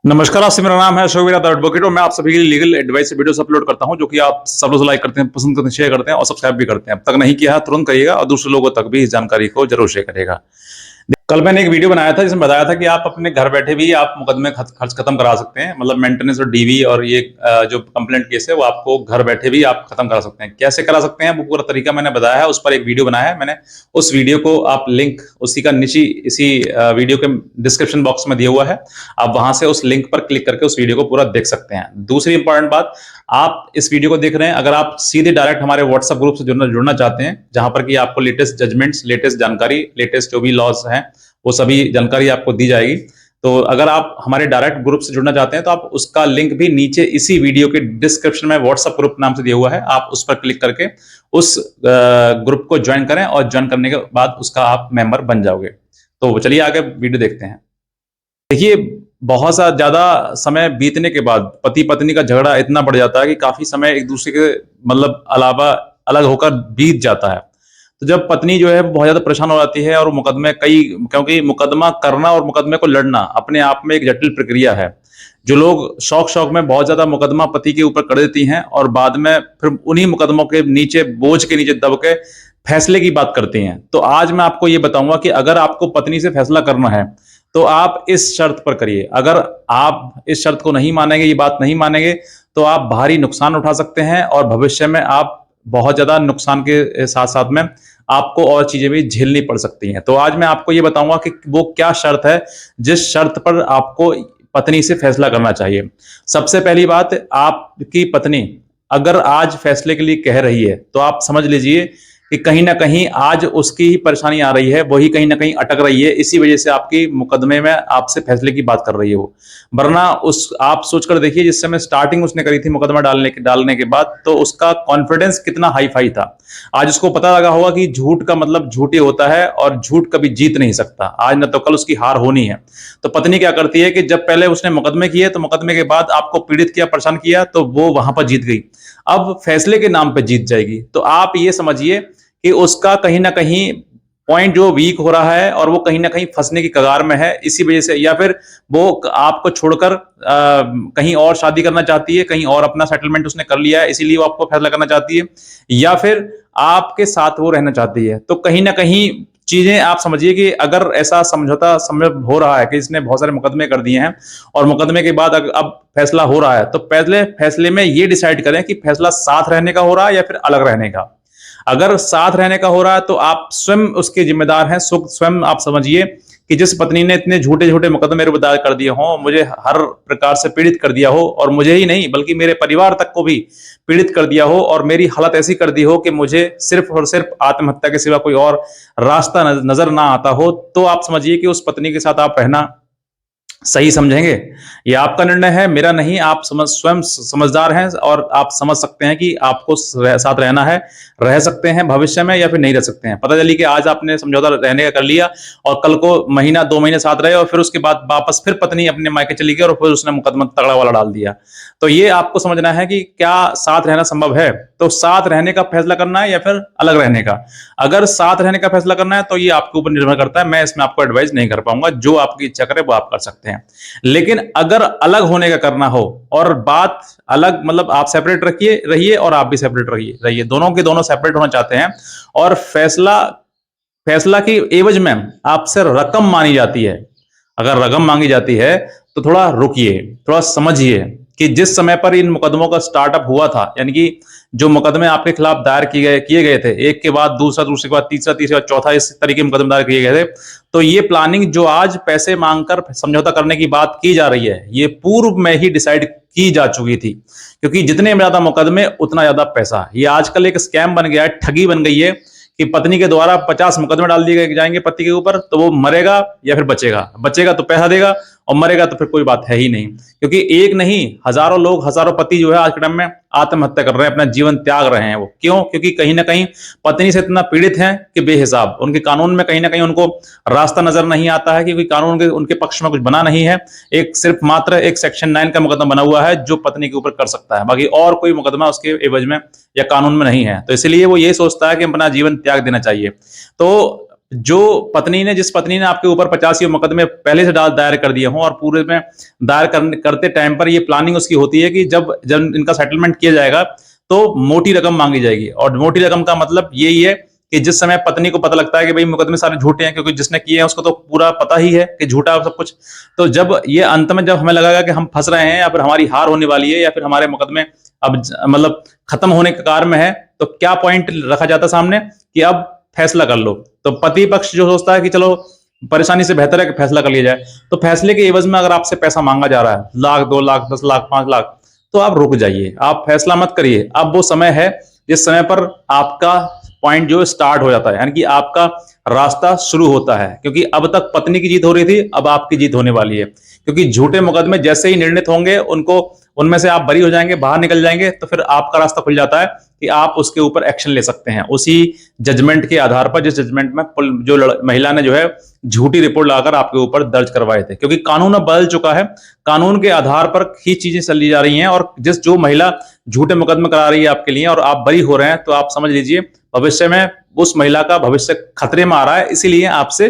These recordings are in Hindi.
नमस्कार आपसे, मेरा नाम है अशोक वीरा द एडवोकेट और मैं आप सभी के लिए लीगल एडवाइस वीडियोस अपलोड करता हूं, जो कि आप सब लोग लाइक करते हैं, पसंद करते हैं, शेयर करते हैं और सब्सक्राइब भी करते हैं। अब तक नहीं किया है तुरंत करिएगा और दूसरे लोगों तक भी इस जानकारी को जरूर शेयर करिएगा। कल मैंने एक वीडियो बनाया था जिसमें बताया था कि आप अपने घर बैठे भी आप मुकदमे खर्च खत्म करा सकते हैं, मतलब मेंटेनेंस और डीवी और ये जो कंप्लेंट केस है वो आपको घर बैठे भी आप खत्म करा सकते हैं। कैसे करा सकते हैं वो पूरा तरीका मैंने बताया है, उस पर एक वीडियो बनाया है मैंने। उस वीडियो को आप लिंक उसी का नीचे इसी वीडियो के डिस्क्रिप्शन बॉक्स में दिया हुआ है, आप वहां से उस लिंक पर क्लिक करके उस वीडियो को पूरा देख सकते हैं। दूसरी इंपॉर्टेंट बात, आप इस वीडियो को देख रहे हैं, अगर आप सीधे डायरेक्ट हमारे व्हाट्सएप ग्रुप से जुड़ना चाहते हैं, जहां पर कि आपको लेटेस्ट जजमेंट्स, लेटेस्ट जानकारी, लेटेस्ट जो भी लॉज हैं वो सभी जानकारी आपको दी जाएगी। तो अगर आप हमारे डायरेक्ट ग्रुप से जुड़ना चाहते हैं तो आप उसका लिंक भी नीचे इसी वीडियो के डिस्क्रिप्शन में व्हाट्सएप ग्रुप नाम से दिया हुआ है, आप उस पर क्लिक करके उस ग्रुप को ज्वाइन करें और ज्वाइन करने के बाद उसका आप मेंबर बन जाओगे। तो चलिए आगे वीडियो देखते हैं। देखिए, बहुत सा ज्यादा समय बीतने के बाद पति पत्नी का झगड़ा इतना बढ़ जाता है कि काफी समय एक दूसरे के मतलब अलावा अलग होकर बीत जाता है। तो जब पत्नी जो है बहुत ज्यादा परेशान हो जाती है और मुकदमे क्योंकि मुकदमा करना और मुकदमे को लड़ना अपने आप में एक जटिल प्रक्रिया है। जो लोग शौक शौक में बहुत ज्यादा मुकदमा पति के ऊपर कर देती हैं और बाद में फिर उन्हीं मुकदमों के नीचे, बोझ के नीचे दब के फैसले की बात करती हैं। तो आज मैं आपको ये बताऊंगा कि अगर आपको पत्नी से फैसला करना है तो आप इस शर्त पर करिए। अगर आप इस शर्त को नहीं मानेंगे, ये बात नहीं मानेंगे, तो आप भारी नुकसान उठा सकते हैं और भविष्य में आप बहुत ज्यादा नुकसान के साथ साथ में आपको और चीजें भी झेलनी पड़ सकती हैं। तो आज मैं आपको ये बताऊंगा कि वो क्या शर्त है जिस शर्त पर आपको पत्नी से फैसला करना चाहिए। सबसे पहली बात, आपकी पत्नी अगर आज फैसले के लिए कह रही है तो आप समझ लीजिए कि कहीं ना कहीं आज उसकी ही परेशानी आ रही है, वही कहीं ना कहीं अटक रही है, इसी वजह से आपकी मुकदमे में आपसे फैसले की बात कर रही है वो। वरना उस आप सोचकर देखिए, जिस समय स्टार्टिंग उसने करी थी मुकदमा डालने के बाद, तो उसका कॉन्फिडेंस कितना हाई फाई था। आज उसको पता लगा होगा कि झूठ का मतलब झूठ ही होता है और झूठ कभी जीत नहीं सकता। आज न तो कल उसकी हार होनी है। तो पत्नी क्या करती है कि जब पहले उसने मुकदमे किए तो मुकदमे के बाद आपको पीड़ित किया, परेशान किया, तो वो वहां पर जीत गई, अब फैसले के नाम पे जीत जाएगी। तो आप ये समझिए कि उसका कहीं ना कहीं पॉइंट जो वीक हो रहा है और वो कहीं ना कहीं फंसने की कगार में है, इसी वजह से, या फिर वो आपको छोड़कर कहीं और शादी करना चाहती है, कहीं और अपना सेटलमेंट उसने कर लिया है इसीलिए वो आपको फैसला करना चाहती है, या फिर आपके साथ वो रहना चाहती है। तो कहीं ना कहीं चीजें आप समझिए कि अगर ऐसा समझौता संभव हो रहा है कि इसने बहुत सारे मुकदमे कर दिए हैं और मुकदमे के बाद अब फैसला हो रहा है, तो पहले फैसले में ये डिसाइड करें कि फैसला साथ रहने का हो रहा है या फिर अलग रहने का। अगर साथ रहने का हो रहा है तो आप स्वयं उसके जिम्मेदार हैं। स्वयं आप समझिए कि जिस पत्नी ने इतने झूठे झूठे मुकदमे दायर कर दिए हों, मुझे हर प्रकार से पीड़ित कर दिया हो, और मुझे ही नहीं बल्कि मेरे परिवार तक को भी पीड़ित कर दिया हो, और मेरी हालत ऐसी कर दी हो कि मुझे सिर्फ और सिर्फ आत्महत्या के सिवा कोई और रास्ता नजर ना आता हो, तो आप समझिए कि उस पत्नी के साथ आप रहना सही समझेंगे। ये आपका निर्णय है, मेरा नहीं। आप स्वयं समझदार हैं और आप समझ सकते हैं कि आपको साथ रहना है, रह सकते हैं भविष्य में या फिर नहीं रह सकते हैं। पता चली कि आज आपने समझौता रहने का कर लिया और कल को महीना 2 महीने साथ रहे और फिर उसके बाद वापस फिर पत्नी अपने मायके चली गई और फिर उसने मुकदमा तगड़ा वाला डाल दिया। तो ये आपको समझना है कि क्या साथ रहना संभव है, तो साथ रहने का फैसला करना है या फिर अलग रहने का। अगर साथ रहने का फैसला करना है तो ये आपके ऊपर निर्भर करता है, मैं इसमें आपको एडवाइस नहीं कर पाऊंगा। जो आपकी इच्छा करे वो आप कर सकते हैं। लेकिन अगर अलग होने का करना हो, और बात अलग मतलब आप सेपरेट रहिए और आप भी सेपरेट रहिए, दोनों के दोनों सेपरेट होना चाहते हैं, और फैसला की एवज में आपसे रकम मांगी जाती है, अगर रकम मांगी जाती है तो थोड़ा रुकिए, थोड़ा समझिए कि जिस समय पर इन मुकदमों का स्टार्टअप हुआ था, यानी कि जो मुकदमे आपके खिलाफ दायर किए गए थे, एक के बाद दूसरे के बाद तीसरा के बाद चौथा, इस तरीके के मुकदमे दायर किए गए थे, तो ये प्लानिंग जो आज पैसे मांगकर समझौता करने की बात की जा रही है, ये पूर्व में ही डिसाइड की जा चुकी थी। क्योंकि जितने ज्यादा मुकदमे उतना ज्यादा पैसा। ये आजकल एक स्कैम बन गया है, ठगी बन गई है कि पत्नी के द्वारा 50 मुकदमे डाल दिए जाएंगे पति के ऊपर, तो वो मरेगा या फिर बचेगा तो पैसा देगा, और मरेगा तो फिर कोई बात है ही नहीं। क्योंकि एक नहीं, हजारों लोग, हजारों पति जो है आज के टाइम में आत्महत्या कर रहे हैं, अपना जीवन त्याग रहे हैं। वो क्यों? क्योंकि कहीं ना कहीं पत्नी से इतना पीड़ित हैं कि बेहिसाब। उनके कानून में कहीं ना कहीं उनको रास्ता नजर नहीं आता है, क्योंकि कानून उनके पक्ष में कुछ बना नहीं है। एक सिर्फ मात्र एक सेक्शन 9 का मुकदमा बना हुआ है जो पत्नी के ऊपर कर सकता है, बाकी और कोई मुकदमा उसके एवज में या कानून में नहीं है। तो इसलिए वो ये सोचता है कि अपना जीवन त्याग देना चाहिए। तो जो पत्नी ने जिस पत्नी ने आपके ऊपर 85 मुकदमे पहले से दायर कर दिए हों और पूरे में दायर करते टाइम पर ये प्लानिंग उसकी होती है कि जब जब इनका सेटलमेंट किया जाएगा तो मोटी रकम मांगी जाएगी। और मोटी रकम का मतलब यही है कि जिस समय पत्नी को पता लगता है कि भाई मुकदमे सारे झूठे हैं, क्योंकि जिसने किए हैं उसको तो पूरा पता ही है कि झूठा सब कुछ, तो जब ये अंत में जब हमें लगेगा कि हम फंस रहे हैं या फिर हमारी हार होने वाली है या फिर हमारे मुकदमे अब मतलब खत्म होने के कार में है, तो क्या पॉइंट रखा जाता सामने कि अब फैसला कर लो। तो पति पक्ष जो सोचता है कि चलो परेशानी से बेहतर है कि फैसला कर लिया जाए, तो फैसले के एवज में अगर आपसे पैसा मांगा जा रहा है, लाख 2 लाख 10 लाख 5 लाख, तो आप रुक जाइए, आप फैसला मत करिए। अब वो समय है जिस समय पर आपका पॉइंट जो स्टार्ट हो जाता है, यानी कि आपका रास्ता शुरू होता है। क्योंकि अब तक पत्नी की जीत हो रही थी, अब आपकी जीत होने वाली है। क्योंकि झूठे मुकदमे जैसे ही निर्णित होंगे उनको उनमें से आप बरी हो जाएंगे, बाहर निकल जाएंगे, तो फिर आपका रास्ता खुल जाता है कि आप उसके ऊपर एक्शन ले सकते हैं उसी जजमेंट के आधार पर, जिस जजमेंट में जो महिला ने जो है झूठी रिपोर्ट लाकर आपके ऊपर दर्ज करवाए थे। क्योंकि कानून अब बदल चुका है, कानून के आधार पर ही चीजें चली जा रही हैं। और जो महिला झूठे मुकदमे करा रही है आपके लिए और आप बरी हो रहे हैं, तो आप समझ लीजिए भविष्य में उस महिला का भविष्य खतरे में आ रहा है। इसीलिए आपसे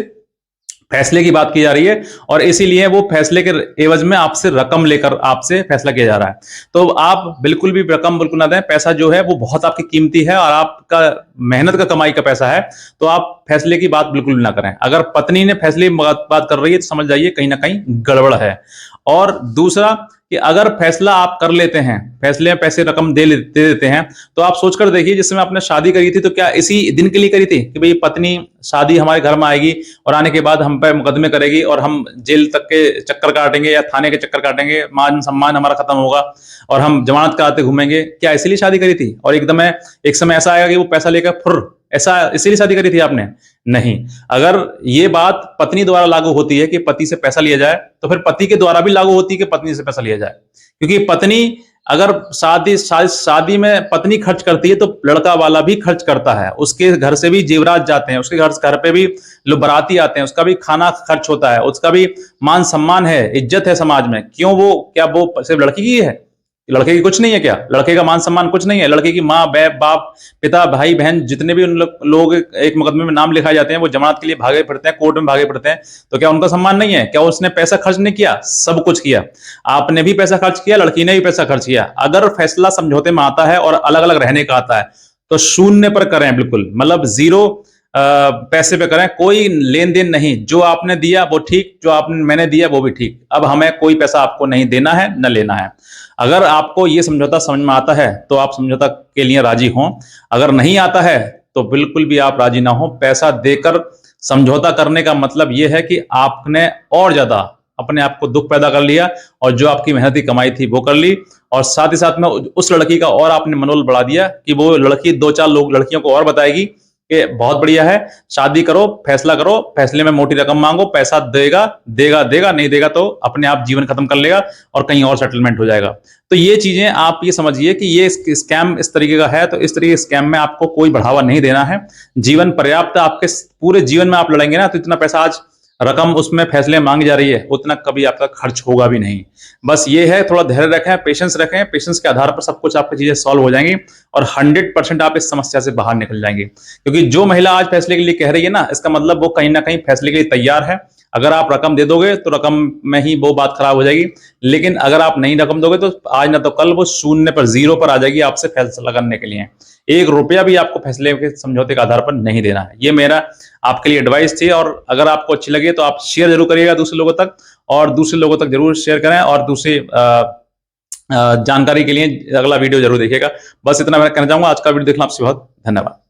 फैसले की बात की जा रही है और इसीलिए वो फैसले के एवज में आपसे रकम लेकर आपसे फैसला किया जा रहा है। तो आप बिल्कुल भी रकम बिल्कुल ना दें। पैसा जो है वो बहुत आपकी कीमती है और आपका मेहनत का कमाई का पैसा है, तो आप फैसले की बात बिल्कुल ना करें। अगर पत्नी ने फैसले की बात कर रही है तो समझ जाइए कहीं ना कहीं गड़बड़ है। और दूसरा कि अगर फैसला आप कर लेते हैं, फैसले में पैसे रकम दे देते हैं, तो आप सोचकर देखिए जिस समय आपने शादी करी थी तो क्या इसी दिन के लिए करी थी कि भाई पत्नी शादी हमारे घर में आएगी और आने के बाद हम पे मुकदमे करेगी और हम जेल तक के चक्कर काटेंगे या थाने के चक्कर काटेंगे, मान सम्मान हमारा खत्म होगा और हम जमानत कराते घूमेंगे? क्या इसीलिए शादी करी थी? और एकदम एक समय ऐसा आएगा कि वो पैसा लेकर फुर, ऐसा इसीलिए शादी करी थी आपने? नहीं। अगर ये बात पत्नी द्वारा लागू होती है कि पति से पैसा लिया जाए, तो फिर पति के द्वारा भी लागू होती है कि पत्नी से पैसा लिया जाए। क्योंकि पत्नी अगर शादी में पत्नी खर्च करती है तो लड़का वाला भी खर्च करता है, उसके घर से भी जेवरात जाते हैं, उसके घर पे भी लोग बाराती आते हैं, उसका भी खाना खर्च होता है, उसका भी मान सम्मान है, इज्जत है समाज में। क्यों वो क्या वो सिर्फ लड़की की है? लड़के की कुछ नहीं है क्या? लड़के का मान सम्मान कुछ नहीं है? लड़के की माँ बाप पिता भाई बहन जितने भी उन लोग एक मुकदमे में नाम लिखाए जाते हैं, वो जमानत के लिए भागे फिरते हैं, कोर्ट में भागे फिरते हैं, तो क्या उनका सम्मान नहीं है? क्या उसने पैसा खर्च नहीं किया? सब कुछ किया। आपने भी पैसा खर्च किया, लड़की ने भी पैसा खर्च किया। अगर फैसला समझौते में आता है और अलग अलग रहने का आता है तो शून्य पर करें, बिल्कुल मतलब जीरो पैसे पे करें, कोई लेन देन नहीं। जो आपने दिया वो ठीक, जो मैंने दिया वो भी ठीक। अब हमें कोई पैसा आपको नहीं देना है न लेना है। अगर आपको ये समझौता समझ में आता है तो आप समझौता के लिए राजी हों, अगर नहीं आता है तो बिल्कुल भी आप राजी ना हो। पैसा देकर समझौता करने का मतलब यह है कि आपने और ज्यादा अपने आप को दुख पैदा कर लिया और जो आपकी मेहनती कमाई थी वो कर ली, और साथ ही साथ में उस लड़की का और आपने मनोबल बढ़ा दिया कि वो लड़की 2-4 लड़कियों को और बताएगी कि बहुत बढ़िया है, शादी करो, फैसला करो, फैसले में मोटी रकम मांगो, पैसा देगा देगा देगा, नहीं देगा तो अपने आप जीवन खत्म कर लेगा और कहीं और सेटलमेंट हो जाएगा। तो ये चीजें आप ये समझिए कि ये स्कैम इस तरीके का है। तो इस तरीके के स्कैम में आपको कोई बढ़ावा नहीं देना है। जीवन पर्याप्त, आपके पूरे जीवन में आप लड़ेंगे ना तो इतना पैसा आज रकम उसमें फैसले मांगी जा रही है उतना कभी आपका खर्च होगा भी नहीं। बस ये है, थोड़ा धैर्य रखें, पेशेंस रखें, पेशेंस के आधार पर सब कुछ आपकी चीजें सॉल्व हो जाएंगी और 100% आप इस समस्या से बाहर निकल जाएंगे। क्योंकि जो महिला आज फैसले के लिए कह रही है ना, इसका मतलब वो कहीं ना कहीं फैसले के लिए तैयार है। अगर आप रकम दे दोगे तो रकम में ही वो बात खराब हो जाएगी, लेकिन अगर आप नहीं रकम दोगे तो आज ना तो कल वो शून्य पर, जीरो पर आ जाएगी आपसे फैसला करने के लिए। 1 रुपया भी आपको फैसले के समझौते के आधार पर नहीं देना है। ये मेरा आपके लिए एडवाइस थी, और अगर आपको अच्छी लगे तो आप शेयर जरूर करिएगा दूसरे लोगों तक, और दूसरे लोगों तक जरूर शेयर करें, और दूसरी जानकारी के लिए अगला वीडियो जरूर देखिएगा। बस इतना मैं कहना चाहूंगा। आज का वीडियो देखना आपसे बहुत धन्यवाद।